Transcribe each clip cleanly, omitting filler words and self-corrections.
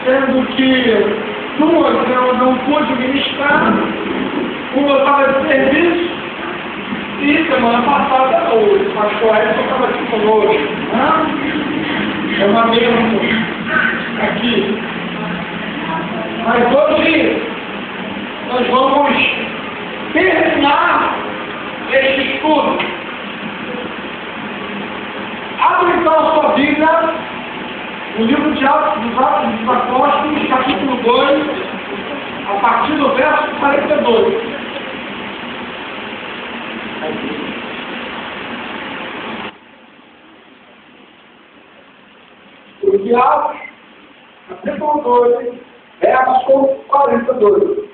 sendo que duas eu não pude ministrar, uma estava de serviço, e semana passada o pastor Edson estava aqui conosco, né? É uma bênção aqui. Mas hoje nós vamos terminar este estudo. Abre então a sua Bíblia, o livro de Atos dos Apóstolos, capítulo 2, a partir do verso 42. O de Atos, capítulo 2, verso 42.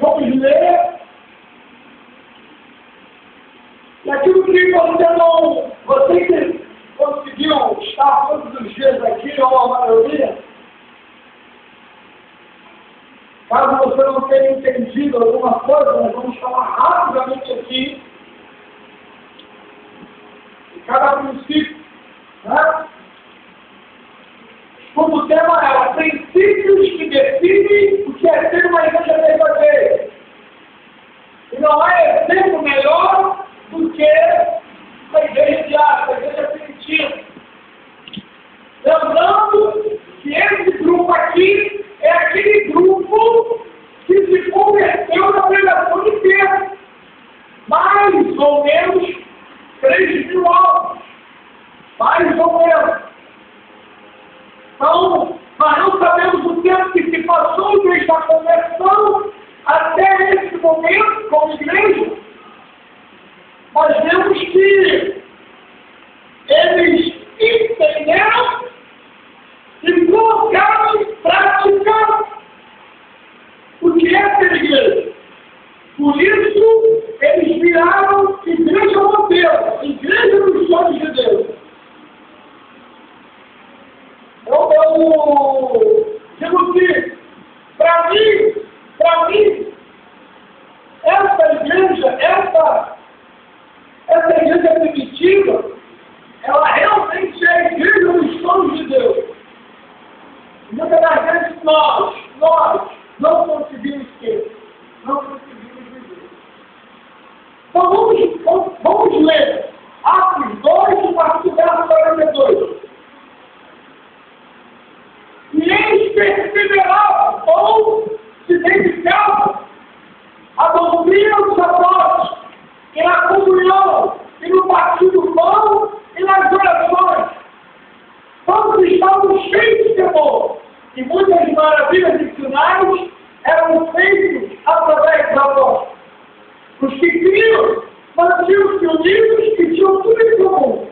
Vamos ler. E aquilo que você que conseguiu estar todos os dias aqui, ou a maioria, caso você não tenha entendido alguma coisa, nós vamos falar rapidamente aqui, de cada princípio, né? Como o tema é princípios que definem o que é ser uma igreja verdadeira. E não há exemplo melhor do que a igreja de Atos, a igreja primitiva. Lembrando que esse grupo aqui é aquele grupo que se converteu na pregação de Pedro. Mais ou menos 3.000 anos. Mais ou menos. Então, nós não sabemos o tempo que se passou desde a conversão até esse momento, como igreja. Nós vemos que eles entenderam e colocaram em prática o que é ser igreja. Por isso, eles viraram igreja modelo, igreja dos sonhos de Deus. Eu digo que, para mim, essa igreja primitiva, ela realmente é a igreja dos sonhos de Deus. Muitas das vezes nós não conseguimos ter, não conseguimos viver. Então vamos ler Atos 2, a partir do verso 42. E eles perseveravam ou se dedicavam à doutrina dos apóstolos, e na comunhão, e no partir do pão, e nas orações. Todos estavam cheios de temor, e muitas maravilhas e sinais eram feitos através dos apóstolos. Os que criam mantinham-se unidos e tinham tudo em comum,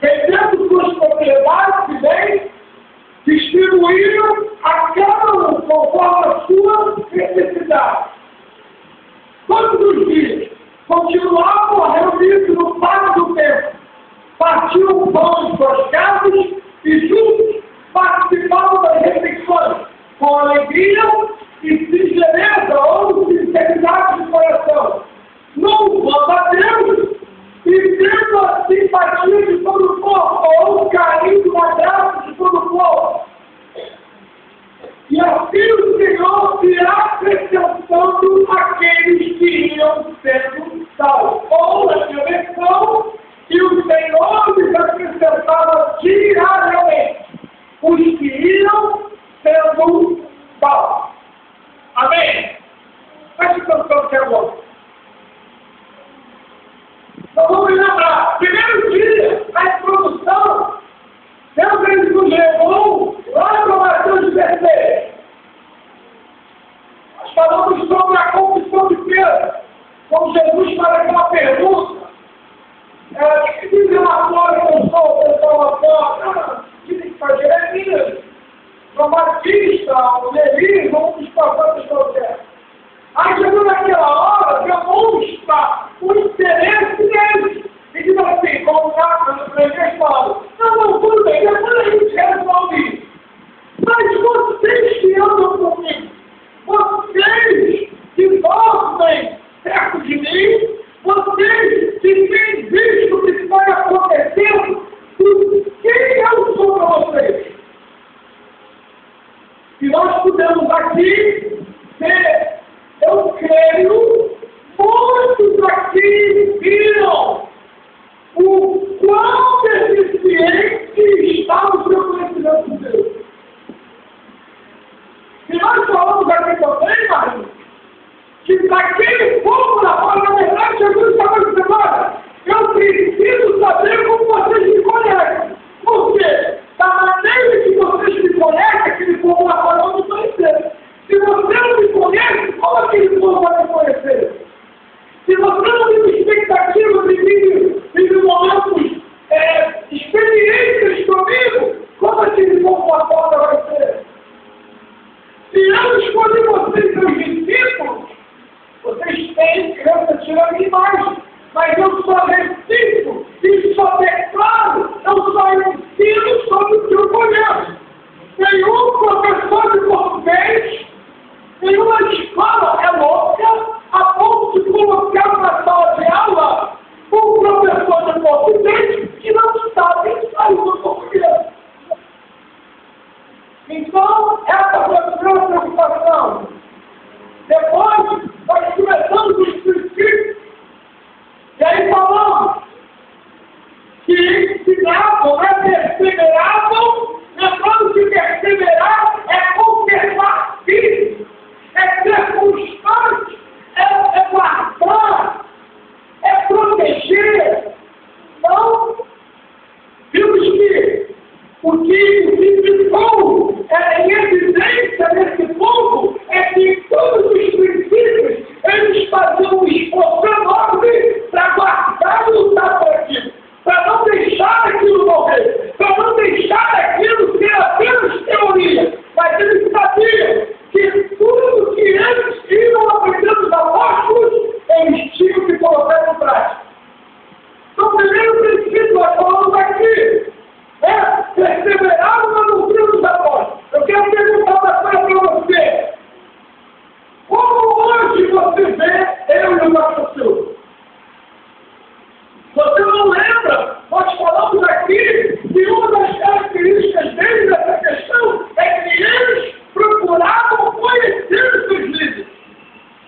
vendendo suas propriedades e bens, distribuíram a cada um conforme a sua necessidade. Todos os dias, continuavam a reunir-se no pátio do templo, partiam o pão em suas casas e juntos participavam das refeições, com alegria e singeleza ou sinceridade de coração, louvando a Deus e tendo a simpatia de todo o povo, ou o carinho da graça de todo o povo. E assim o Senhor irá acrescentando aqueles que iam sendo salvos. Ou, na minha versão, que o Senhor lhes acrescentava diariamente os que iam sendo salvos. Amém? Preste atenção aqui agora. Então vamos lembrar, primeiro dia, a introdução, Deus ele nos levou lá para Mateus 16. Nós falamos sobre a confissão de Pedro, como Jesus faz aquela pergunta, que dizem lá fora que eu sou, o pessoal lá fora, dizem que para Jeremias, João Batista, falando. Não, tudo bem, depois a gente resolve isso. Mas vocês que andam comigo, vocês que dormem perto de mim, vocês que têm visto o que está acontecendo, quem eu sou para vocês? E nós podemos aqui ver, eu creio, muitos aqui viram o quão deficiente está o seu conhecimento de Deus. E nós falamos aqui também, Maria, que daquele povo na fora, na verdade, Jesus estava dizendo, olha, eu preciso saber como vocês me conhecem. Por quê? Da maneira que vocês me conhecem, aquele povo lá fora não me conhecer. Se você não me conhece, como aquele povo vai me conhecer? Se você não tem expectativa de viver momentos experiências comigo, como aquele povo lá fora vai ser? Se eu escolhi vocês, meus discípulos, vocês têm criança tirando a imagem, mas eu só recito e só declaro, eu só ensino sobre o que eu conheço. Nenhum professor de português, nenhuma escola é louca a ponto de colocar na sala de aula um professor de português que não sabe sair do português. Então, essa foi a primeira preocupação. Depois, nós começamos os princípios. E aí falamos que ensinavam, perseveravam, lembrando que perseverar é conservar firme, é ser constante, é guardar, é proteger. Então, vimos que o que ficou em evidência nesse povo é que todos os princípios eles faziam um esforço enorme para guardar e lutar por aquilo, para não deixar aquilo morrer, para não deixar aquilo ser apenas teoria. Mas eles sabiam que tudo que eles iam aprender dos apóstolos, eles tinham que colocar em prática. Então, o primeiro princípio nós falamos aqui é perseverar na doutrina dos apóstolos. Eu quero perguntar uma coisa para você. Como hoje você vê eu e o nosso Senhor? Você não lembra? Nós falamos aqui que uma das características deles nessa questão é que eles procuravam conhecer os seus líderes.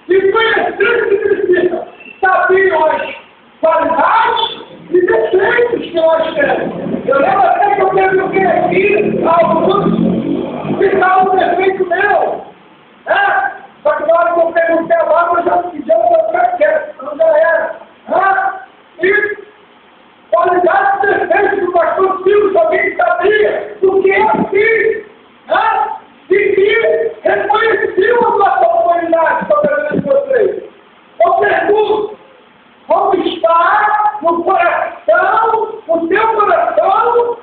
E conhecer significa sabiam as qualidades e defeitos que nós temos. Eu lembro até que eu perguntei aqui a alguns que estava um defeito meu. Só que na hora que eu perguntei a Bárbara, eu já pedi para ficar quieto, não já era. E qualidade e defeitos do pastor Silvio também sabia do que é assim. E que reconheciam a nossa autoridade sobre vocês. Eu pergunto, como está no coração, no teu coração,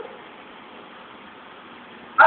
a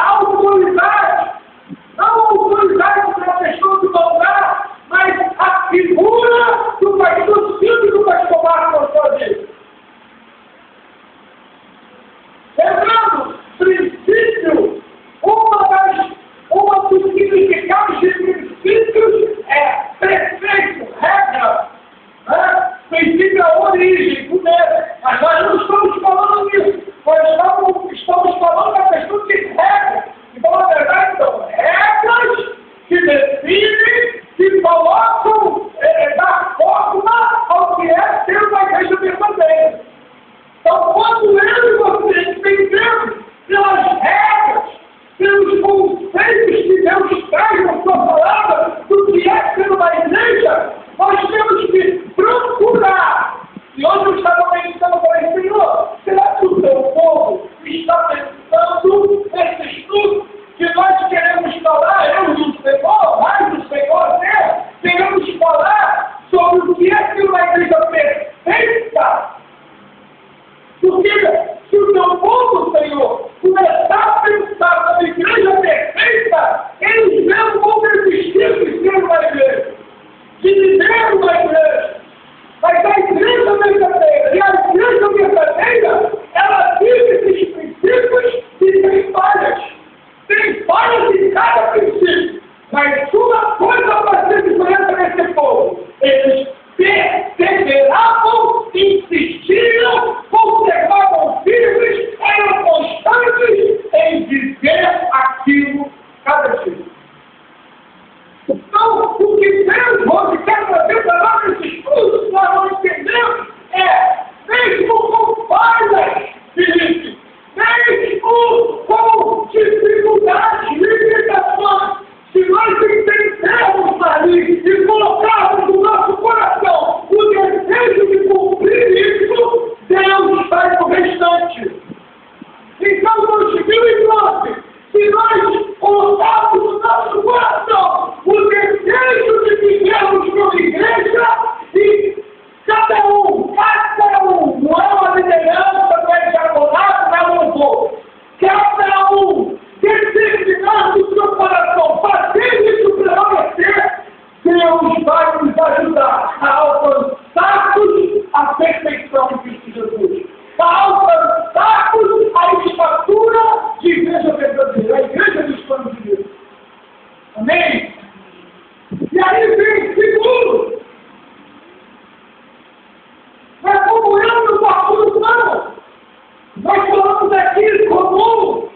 aqui comum,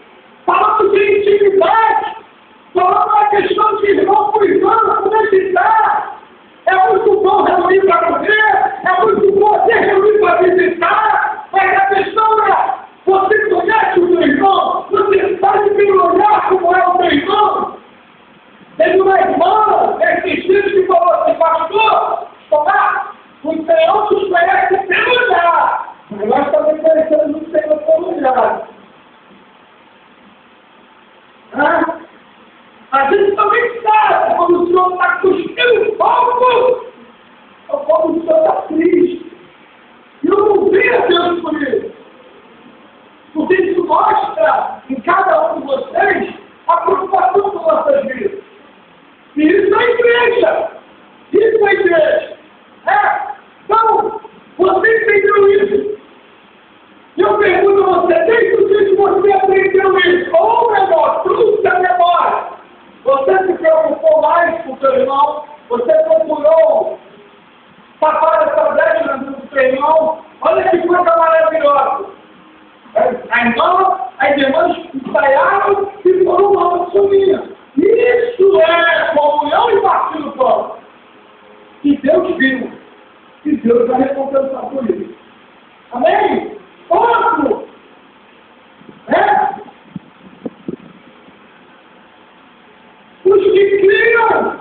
falando de intimidade, falando da questão de irmão por irmão, como é que está? É muito bom reunir para comer, é muito bom ter reunir para visitar, mas a questão é, você conhece o teu irmão, você sabe pelo olhar como é o teu irmão. Teve uma irmã, esses dias, que falou assim, pastor, o Senhor nos conhece pelo olhar, mas nós também conhecemos o Senhor pelo olhar. A gente também sabe quando o Senhor está cuspindo fogo, ou quando o Senhor está triste. E eu não vi a Deus por isso. Porque isso mostra em cada um de vocês a preocupação com nossas vidas. E isso é igreja. Isso é igreja. Então, você entendeu isso? E eu pergunto a você, desde o dia que você aprendeu isso, ou menor, trouxe a memória, você se preocupou mais com o seu irmão, você procurou tapar essa brecha na vida do seu irmão, olha que coisa maravilhosa. As irmãs ensaiaram e foram uma sozinha. Isso é comunhão e partir do pão. E Deus viu. E Deus vai recompensar por isso. Amém? Outro. Os que criam,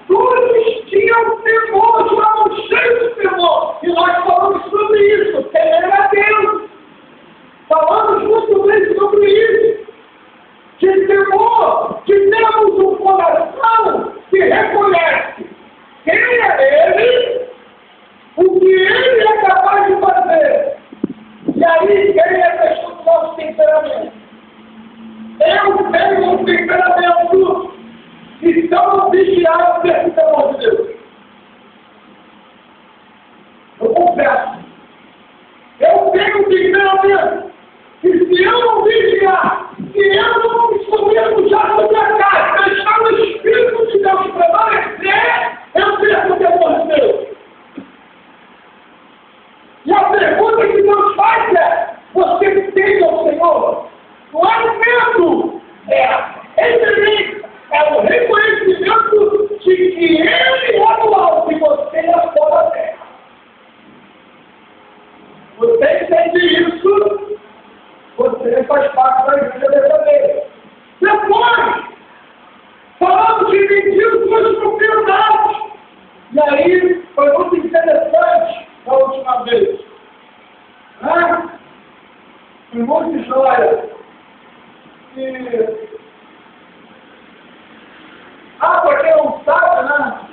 todos tinham temor, estavam cheios de temor. E nós falamos sobre isso, temer a Deus. Falamos muito bem sobre isso. Que temor, que temos um coração que reconhece quem é Ele, o que Ele é capaz de fazer. E aí, quem é a questão do nosso temperamento? Eu tenho um temperamento que tão vigiado pelo temor de Deus. Eu confesso. Eu tenho um temperamento que se eu não vigiar, se eu não subir já sobre a casa, deixar o Espírito de Deus prevalecer, eu perco o temor de Deus. E a pergunta que Deus faz é, você tem ao Senhor? Não é o medo, é a reverência, é o reconhecimento de que Ele é do alto e você é fora da terra. Você entende isso? Você faz parte da igreja verdadeira. Depois, falamos de medir suas propriedades. E aí, foi muito interessante da última vez. Tem muita história. Para quem não sabe,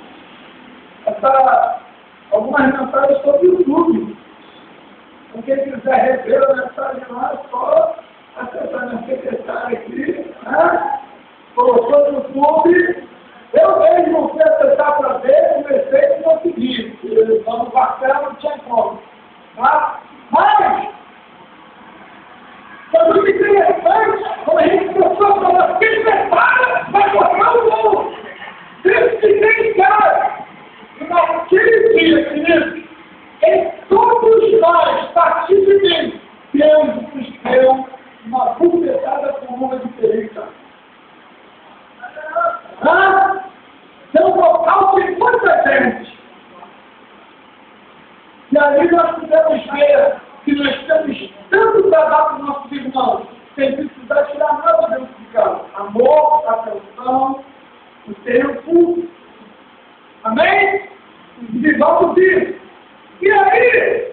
algumas mensagens sobre o YouTube. Então, quem quiser rever a mensagem lá, é só acessar minha secretária aqui, colocou no YouTube. Eu mesmo fui acessar para ver, comecei e consegui. No papel não tinha como. Mas, foi muito interessante quando a gente começou a falar, quem prepara vai tocar o mundo. Deus que tem cara. E naquele dia, querido, em todos nós, particularmente, Deus nos deu uma bufetada com uma diferença. Então, o local tem muita gente. E ali nós podemos ver que nós temos tanto para dar para os nossos irmãos, sem precisar tirar nada dentro de casa. Amor, atenção, o tempo. Amém? E vamos ver. E aí,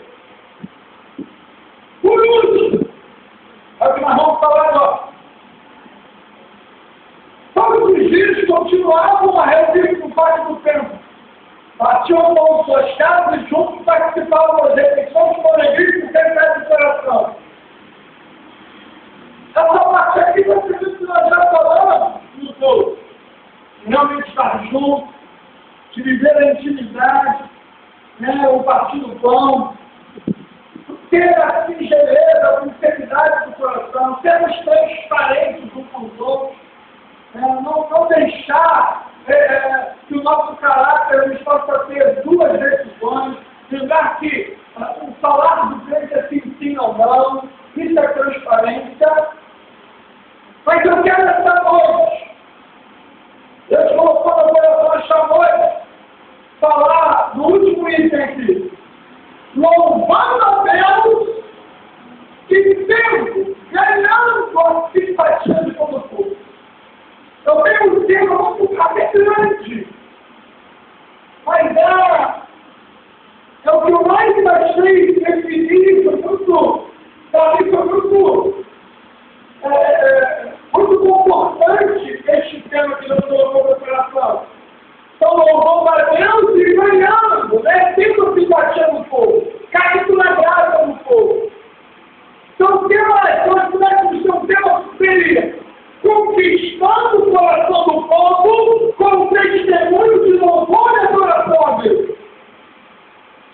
por último, é o que nós vamos falar agora. Todos os dias continuavam a reunir no pátio do templo. Batiam com suas casas e juntos participavam das refeições com alegria e com felicidade de coração. Essa parte aqui vai ser que nós já falamos no todo. Realmente estar junto, de viver a intimidade, o partir do pão, ter a singeleza, a sinceridade do coração, sermos transparentes uns com os outros, não deixar que o nosso caráter nos possa ter duas decisões, lembrar que o falar do crente é sim ou não, isso é transparente. simpatia de todo o povo. Eu tenho um tema muito grande, mas é o que eu mais achei definir, foi muito confortante este tema que nós colocamos na operação. Então, louvando a Deus e ganhando, tendo simpatia no povo, caindo na graça do povo. Então, o tema é, nós tivéssemos que um tema seria conquistando o coração do povo com testemunho de louvor e adoração a Deus.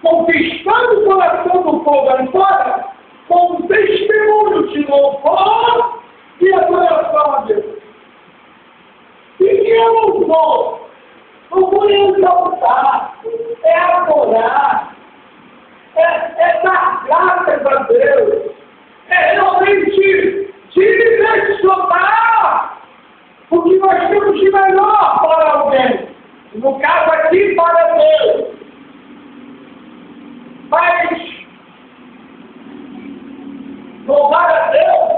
Conquistando o coração do povo agora com testemunho de louvor e adoração a Deus. E que é louvor? Louvor é exaltar, é adorar, é dar graças a Deus, é realmente direcionar o que nós temos de melhor para alguém. No caso aqui, para Deus. Mas louvar a Deus,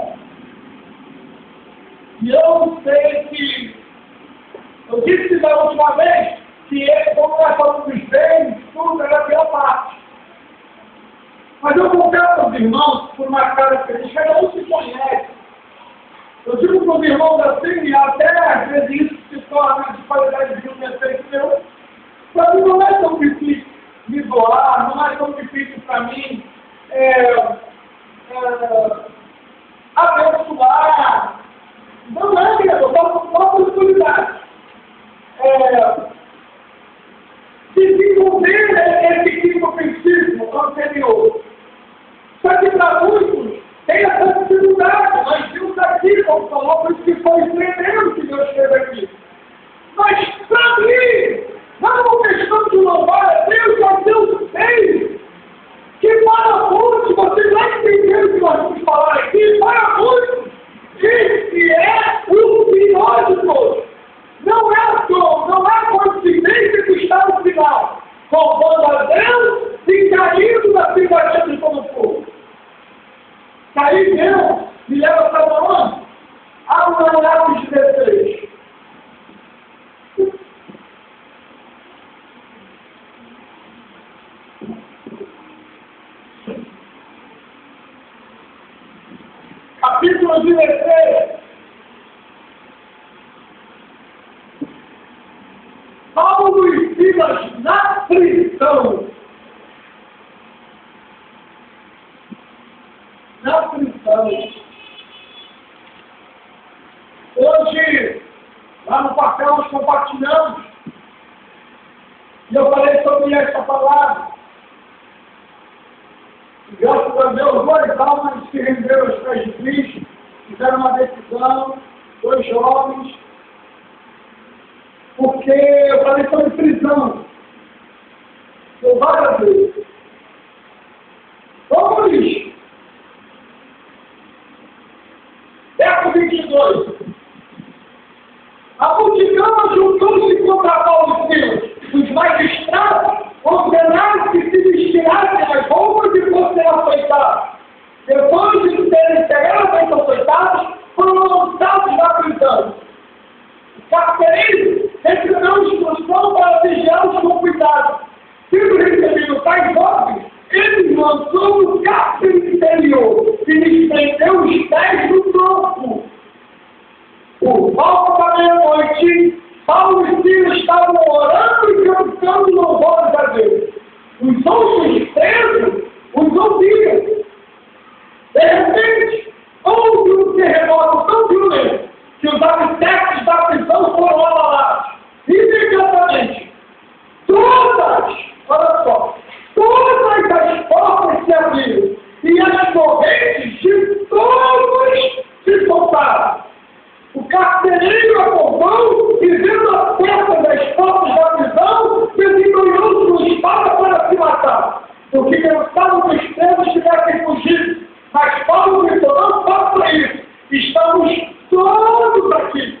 e eu sei que eu disse da última vez que como nós falamos dos bens, tudo era a pior parte. Mas eu confesso aos irmãos, por uma característica, cada um se conhece. Eu digo para os irmãos assim, até às vezes isso se torna de qualidade de um defeito meu. Para mim não é tão difícil me doar, não é tão difícil para mim abençoar. Não é, eu faço com oportunidade. Desenvolver esse psicopentismo anterior. Só que para muitos tem essa dificuldade. Nós vimos aqui, como falou, por isso que foi tremendo que Deus fez aqui. Mas para mim, não é uma questão de louvar a Deus fez. Que para muitos, você vai entender o que nós vamos falar aqui, para muitos, esse é o pior de todos. Não é a coincidência que está no final, louvando a Deus e caindo na simpatia de todo o povo. Cair Deus me leva para onde? A Apocalipse 16. Capítulo 16. Paulo e Silas na prisão. Na prisão. Hoje, lá no papel, nós compartilhamos. E eu falei sobre essa palavra. E graças a Deus, 2 almas se renderam aos pés de Cristo, fizeram uma decisão, 2 jovens. Porque eu falei sobre prisão. Louvado a Deus. Vamos nisso. Verso 22. A multidão juntou-se contra Paulo e Silas. Os magistrados ordenaram que se vestirassem as roupas e fossem açoitados. Depois de serem severamente açoitados, foram lançados na prisão. O carcereiro recebeu instrução para vigiá-los com cuidado. Tendo recebido tais ordens, ele lançou no cárcere interior e lhes prendeu os pés do tronco. Por volta da meia-noite, Paulo e Silas estavam orando e cantando louvores a Deus. Os outros presos os ouviam. De repente, houve um terremoto tão violento que os alicerces da prisão foram abalados. Imediatamente, todas as portas se abriram e as correntes de todos se soltaram. O carcereiro acordou e, vendo a porta das portas da prisão, desenvolveu sua espada para se matar, porque pensava que os presos tivessem fugido. Mas Paulo gritou: não faça isso, estamos todos aqui.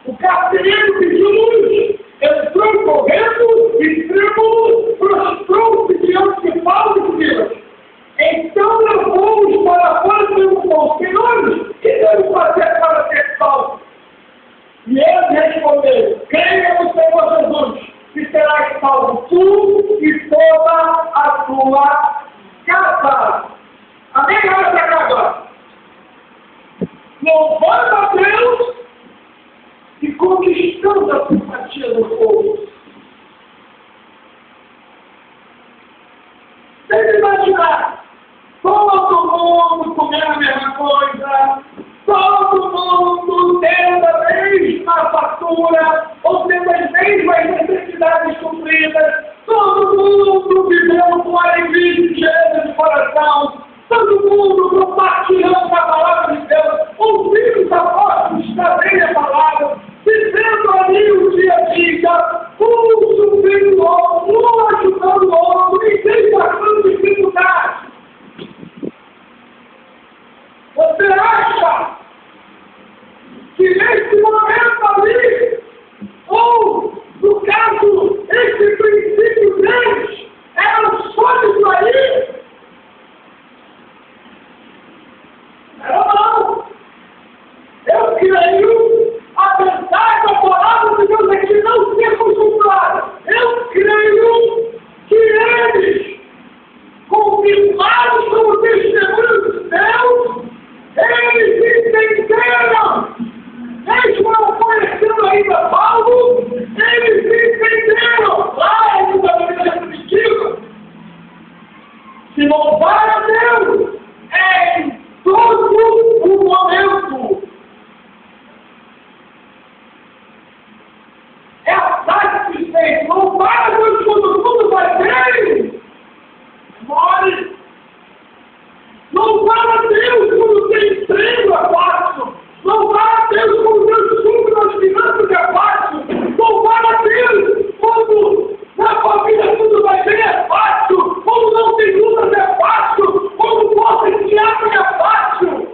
O carcereiro pediu luz, entrou correndo e trêmulo prostrou-se diante de Paulo e Silas. Então levou-os para fora e perguntou: senhores, que louvando a Deus e conquistando a simpatia do povo. Tente imaginar todo mundo comendo a mesma coisa, todo mundo tendo a mesma fatura, ou tendo as mesmas necessidades supridas, todo mundo vivendo com alegria cheia de coração, todo mundo compartilhando a palavra de Deus, ouvindo os apóstolos trazerem a palavra, vivendo ali o dia a dia, um subindo o outro, um ajudando o outro, ninguém passando dificuldade. Você acha que nesse momento ali, ou no caso, esse princípio deles, era só isso aí? Não. Eu creio, apesar da palavra de Deus aqui não ser consultada, eu creio que eles, confirmados como testemunhos de Deus, eles entenderam, mesmo não conhecendo ainda Paulo, eles entenderam, lá em Bíblia primitiva, se louvar a Deus em todo o momento. É a satisfeita, louvar a Deus quando tudo vai bem, morre. Louvar a Deus quando tem emprego é fácil. Louvar a Deus quando Deus supre nas finanças é fácil. Louvar a Deus quando na família tudo vai bem é fácil. Quando não tem lutas é fácil. Quando portas se abrem é fácil.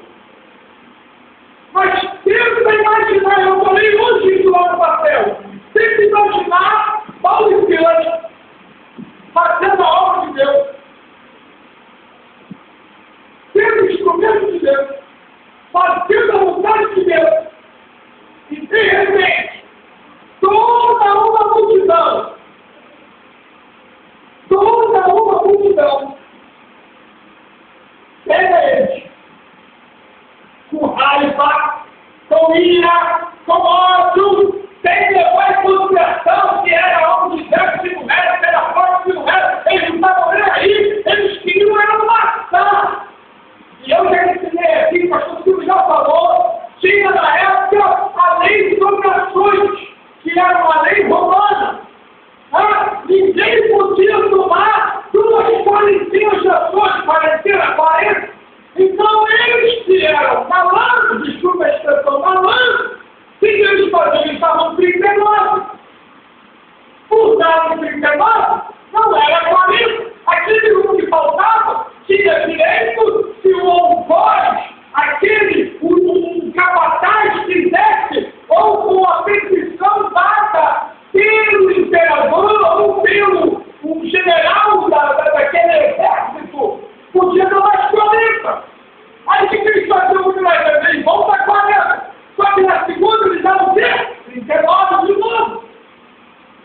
Mas tenta imaginar, eu falei hoje isso lá no papel. Tenta imaginar Paulo e Silas fazendo a obra de Deus. Sendo instrumento de Deus, fazendo a vontade de Deus, e de repente, toda uma multidão, pega eles, com raiva, com ira, com ódio, sem levar em consideração se era algo de Deus, se não era, se era forte, se não era, eles não estavam nem aí, eles queriam era matar. E eu já ensinei aqui, o pastor Silvio já falou, tinha na época a lei de dominações, que era uma lei romana. Ninguém podia tomar 2 quarentenas, 40. Então eles que eram malandros, desculpa a expressão, malandros, o que eles faziam? Eles estavam 39. Usaram 39, não era 40. Aquele grupo que faltava tinha direito, se o algoz, aquele, um capataz quisesse, ou com a petição dada pelo imperador ou pelo um general daquele exército, podia dar mais 40. Aí o que eles faziam com nós? Eles vão para 40. Só que na segunda eles davam o quê? 39 de novo.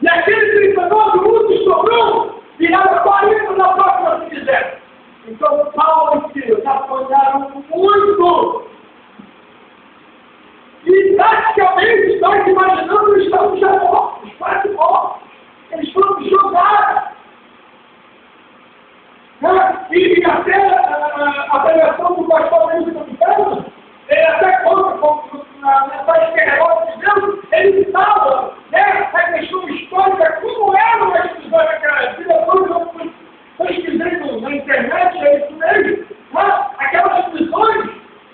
E aquele 39 minutos sobrou, virava 40 na próxima se quiser. Então Paulo e Silas apanharam muito. E praticamente nós imaginamos que estamos já mortos, quase mortos. Eles foram jogados. E até a pregação do pastor Wilson Campos, ele até conta na mensagem que é relógio de Deus, ele estava, a questão histórica, como eram as prisões naquela vida, quando eu pesquisei na internet, é isso mesmo, aquelas prisões,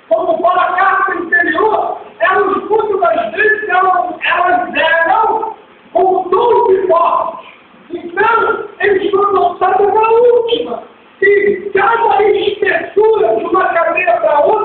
como fala a carta interior, elas, muitas das vezes, elas eram com 12 portas. Então, eles foram lançados na última. E cada espessura de uma cadeira para outra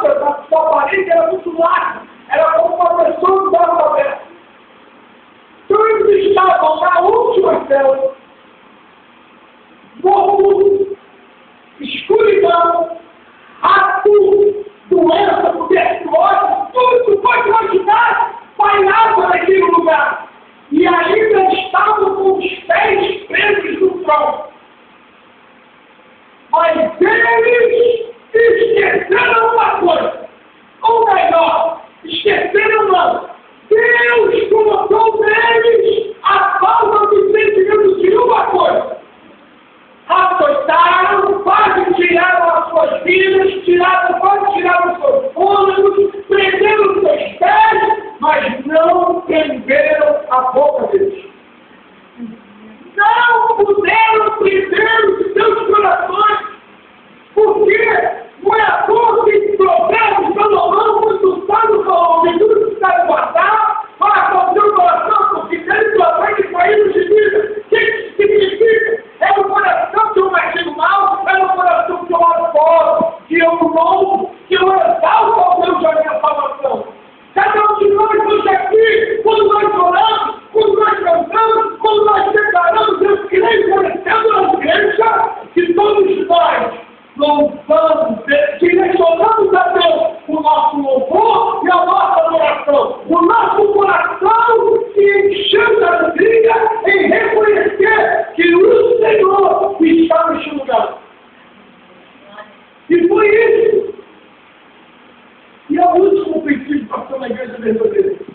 verdadeiro.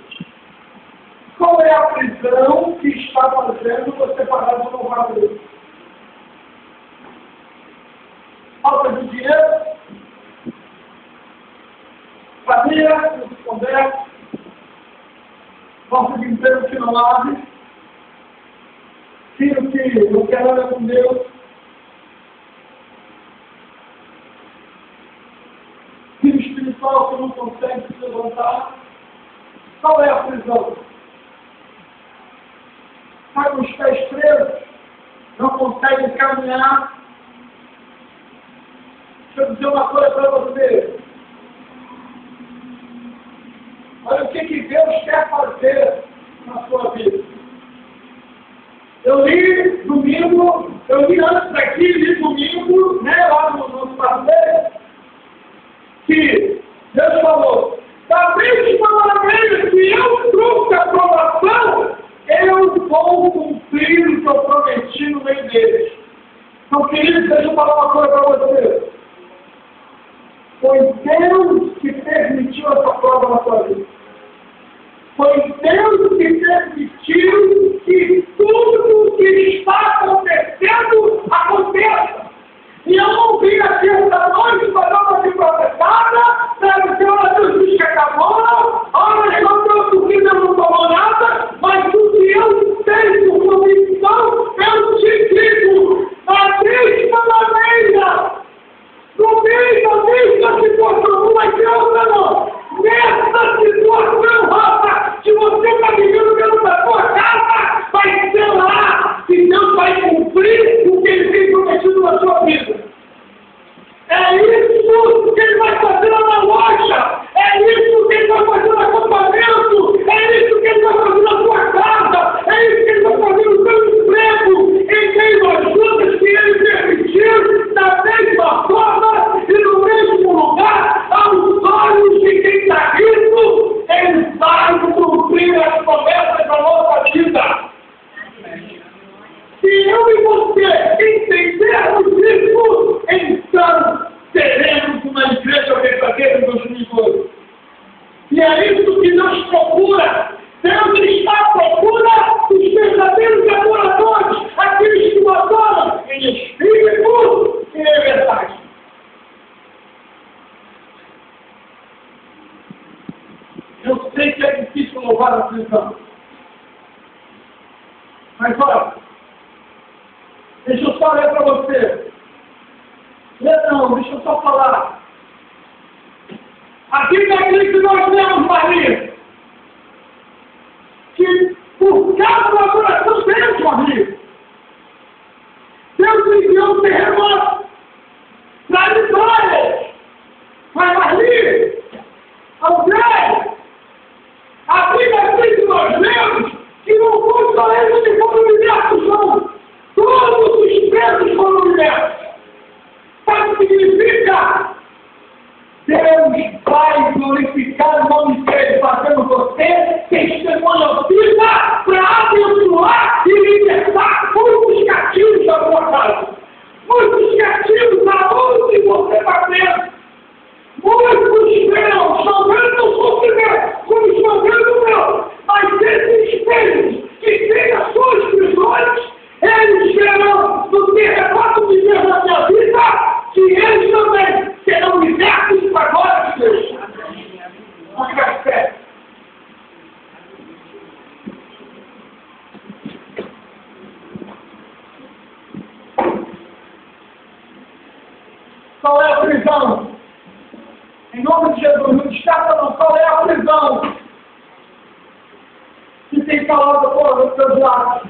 Qual é a prisão que está fazendo você parar de louvar a Deus? Falta de dinheiro? Família que não se converte? Falta de emprego que não abre? Filho que não quer nada com Deus? Filho espiritual que não consegue se levantar? Qual é a prisão? Está com os pés presos? Não consegue caminhar? Deixa eu dizer uma coisa para você. Olha o que Deus quer fazer na sua vida. Eu li antes daqui, li domingo, né, lá no nosso passeio, que Deus falou, da mesma maneira que eu trouxe a aprovação, eu vou cumprir o que eu prometi no meio deles. Então, queridos, deixa eu falar uma coisa para você. Foi Deus que permitiu essa prova na sua vida. Foi Deus que permitiu que tudo que está acontecendo aconteça. E eu não vim aqui esta noite para dar uma profetada, para dizer, olha, Deus diz que acabou, olha, não trouxe o que Deus não tomou nada, mas o que eu tenho convicção, eu te digo, da mesma maneira, no meio da mesma situação, não vai ter outra não. Nessa situação, Rafa, se você está vivendo dentro da sua casa, vai ser lá que Deus vai cumprir o que Ele tem prometido na sua vida. É isso que Ele vai fazer na loja, é isso que Ele vai fazer no acampamento, é isso que Ele vai fazer na sua casa, é isso que Ele vai fazer no seu emprego, em meio às lutas que Ele permitiu, da mesma forma e no mesmo lugar, aos olhos de quem está rico, Ele vai cumprir as promessas da nossa vida. Se eu e você entendermos isso, então teremos uma igreja verdadeira em 2012. E é isso que Deus procura. Deus está à procura dos verdadeiros adoradores, aqueles que o adoram em espírito e em verdade. Eu sei que é difícil louvar a prisão. Mas olha, deixa eu só ler para você. Não, deixa eu só falar. Aqui na igreja que nós temos, Maria, que por causa da adoração deles, Maria, Deus enviou um terremoto para Israel, para Maria, André, a Bíblia que nós lemos, que não foi só eles que foram libertos, não. Todos os presos foram libertos. Sabe o que significa? Deus vai glorificar o nome dele, fazendo você testemunha viva para abençoar e libertar muitos cativos da sua casa. Muitos cativos aonde você está preso. Muitos verão, estão vendo o sofrimento, como estão vendo o meu. Mas esses espelhos que têm as suas prisões, eles verão no terremoto de Deus na minha vida, que eles também serão libertos para a glória de Deus. Vamos ficar de pé. Qual é a prisão? Em nome de Jesus, não descarta não. Qual é a prisão que tem calado fora dos seus lados?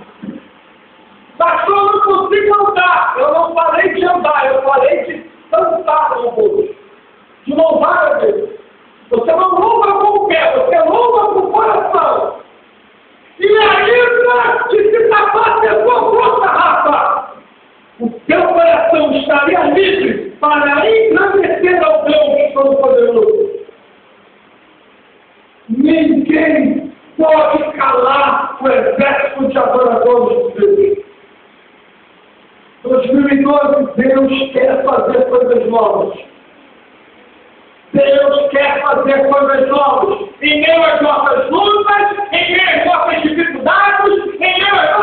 Pastor, eu não consigo andar. Eu não falei de andar, eu falei de dançar no povo. De louvar a Deus. Você não louva com o pé, você louva com o coração. E ainda que se tapasse a sua boca, Rafa, o teu coração estaria livre para engrandecer ao Deus Todo-Poderoso. Ninguém pode calar o exército de adoradores de Deus. 2012, Deus quer fazer coisas novas. Deus quer fazer coisas novas. Em meio às nossas lutas, em meio às nossas dificuldades, em meio às